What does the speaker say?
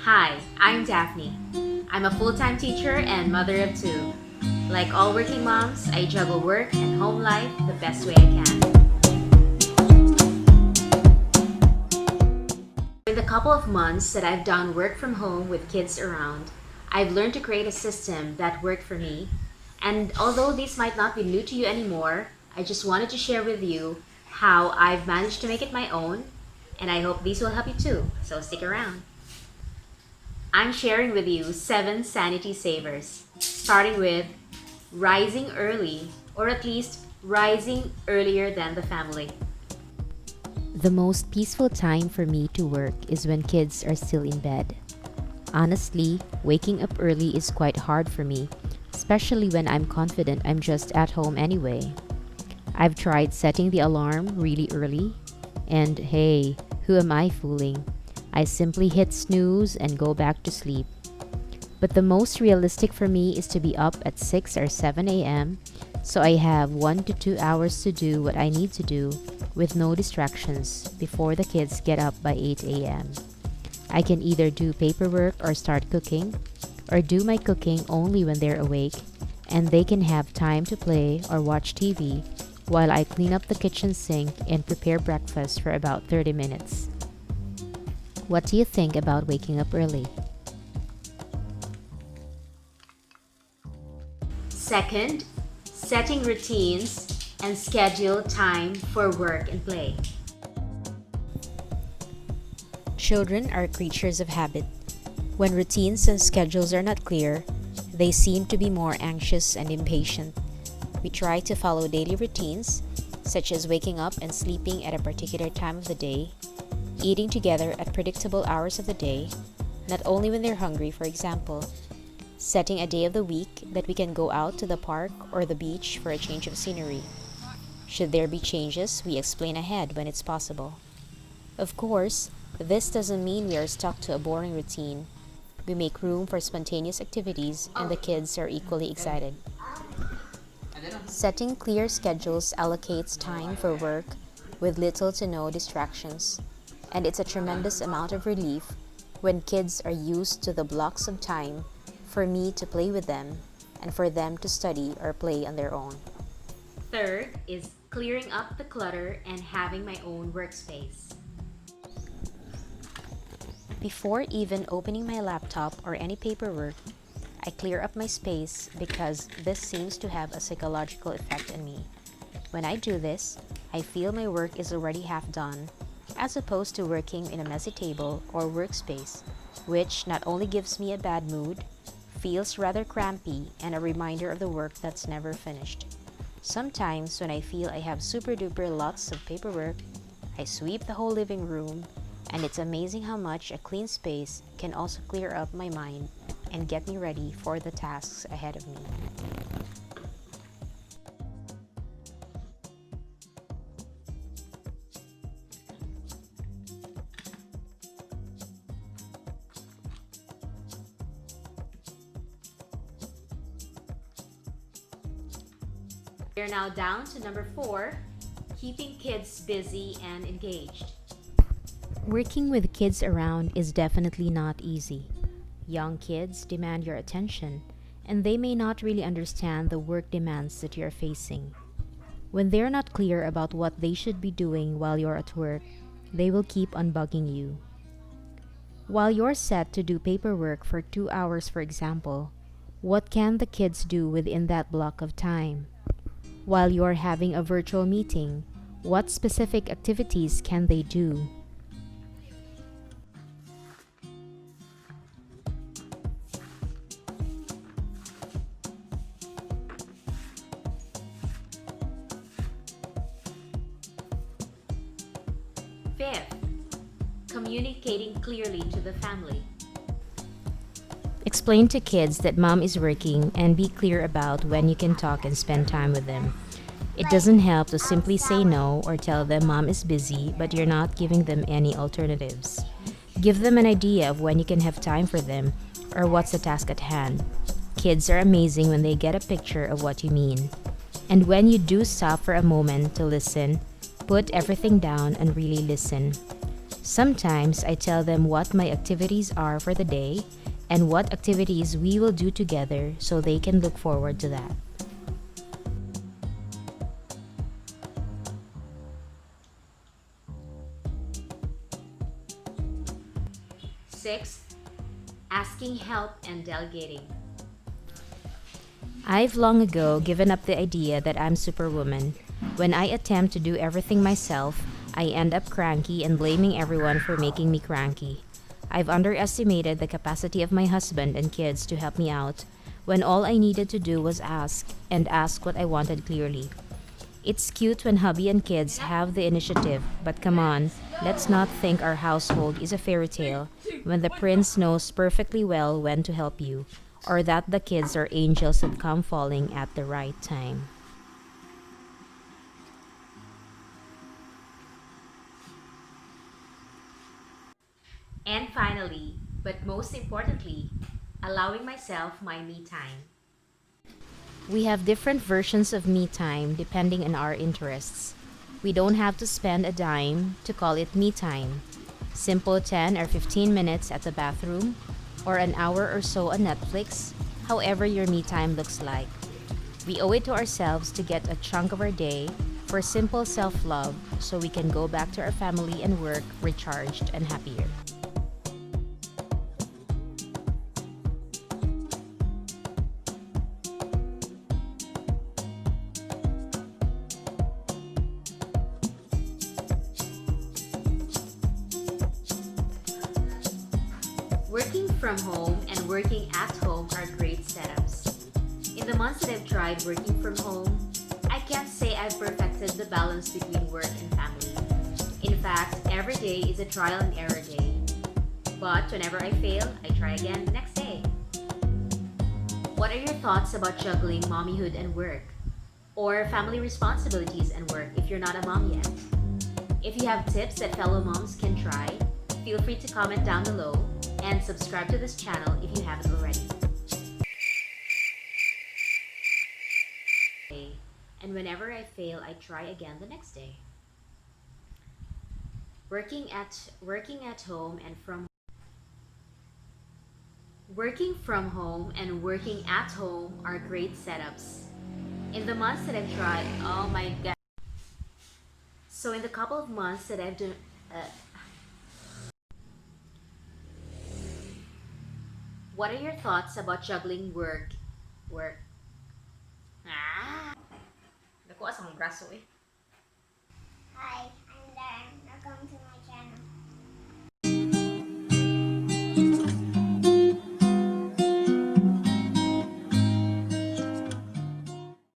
Hi, I'm Daphne. I'm a full time teacher and mother of two. Like all working moms, I juggle work and home life the best way I can. In the couple of months that I've done work from home with kids around, I've learned to create a system that worked for me. And although these might not be new to you anymore, I just wanted to share with you how I've managed to make it my own, and I hope these will help you too. So stick around. I'm sharing with you 7 sanity savers, starting with rising early, or at least rising earlier than the family. The most peaceful time for me to work is when kids are still in bed. Honestly, waking up early is quite hard for me, especially when I'm confident I'm just at home anyway. I've tried setting the alarm really early, and hey, who am I fooling? I simply hit snooze and go back to sleep. But the most realistic for me is to be up at 6 or 7 a.m. so I have 1 to 2 hours to do what I need to do with no distractions before the kids get up by 8 a.m. I can either do paperwork or start cooking, or do my cooking only when they're awake, and they can have time to play or watch TV while I clean up the kitchen sink and prepare breakfast for about 30 minutes. What do you think about waking up early? Second, setting routines and schedule time for work and play. Children are creatures of habit. When routines and schedules are not clear, they seem to be more anxious and impatient. We try to follow daily routines, such as waking up and sleeping at a particular time of the day, eating together at predictable hours of the day, not only when they're hungry, for example, setting a day of the week that we can go out to the park or the beach for a change of scenery. Should there be changes, we explain ahead when it's possible. Of course, this doesn't mean we are stuck to a boring routine. We make room for spontaneous activities, and the kids are equally excited. Setting clear schedules allocates time for work with little to no distractions, and it's a tremendous amount of relief when kids are used to the blocks of time for me to play with them and for them to study or play on their own. Third is clearing up the clutter and having my own workspace. Before even opening my laptop or any paperwork, I clear up my space because this seems to have a psychological effect on me. When I do this, I feel my work is already half done, as opposed to working in a messy table or workspace, which not only gives me a bad mood, feels rather crampy, and a reminder of the work that's never finished. Sometimes, when I feel I have super duper lots of paperwork, I sweep the whole living room, and it's amazing how much a clean space can also clear up my mind and get me ready for the tasks ahead of me. We're now down to number 4, keeping kids busy and engaged. Working with kids around is definitely not easy. Young kids demand your attention, and they may not really understand the work demands that you're facing. When they're not clear about what they should be doing while you're at work, they will keep on bugging you. While you're set to do paperwork for 2 hours, for example, what can the kids do within that block of time? While you're having a virtual meeting, what specific activities can they do? Fifth, communicating clearly to the family. Explain to kids that mom is working and be clear about when you can talk and spend time with them. It doesn't help to simply say no or tell them mom is busy, but you're not giving them any alternatives. Give them an idea of when you can have time for them or what's the task at hand. Kids are amazing when they get a picture of what you mean. And when you do stop for a moment to listen, put everything down and really listen. Sometimes I tell them what my activities are for the day and what activities we will do together so they can look forward to that. 6. Asking help and delegating. I've long ago given up the idea that I'm superwoman. When I attempt to do everything myself, I end up cranky and blaming everyone for making me cranky. I've underestimated the capacity of my husband and kids to help me out when all I needed to do was ask and ask what I wanted clearly. It's cute when hubby and kids have the initiative, but come on, let's not think our household is a fairy tale when the prince knows perfectly well when to help you, or that the kids are angels that come falling at the right time. And finally, but most importantly, allowing myself my me time. We have different versions of me time depending on our interests. We don't have to spend a dime to call it me time. Simple 10 or 15 minutes at the bathroom, or an hour or so on Netflix, however your me time looks like. We owe it to ourselves to get a chunk of our day for simple self love so we can go back to our family and work recharged and happier. Working from home and working at home are great setups. In the months that I've tried working from home, I can't say I've perfected the balance between work and family. In fact, every day is a trial and error day. But whenever I fail, I try again the next day. What are your thoughts about juggling mommyhood and work? Or family responsibilities and work if you're not a mom yet? If you have tips that fellow moms can try, feel free to comment down below and subscribe to this channel if you haven't already. And whenever I fail, I try again the next day. Working at home and from Working from home and working at home are great setups. In the months that I've tried, oh my god. So in the couple of months that I've done, what are your thoughts about juggling work? Ah, nakuha sa akong braso eh.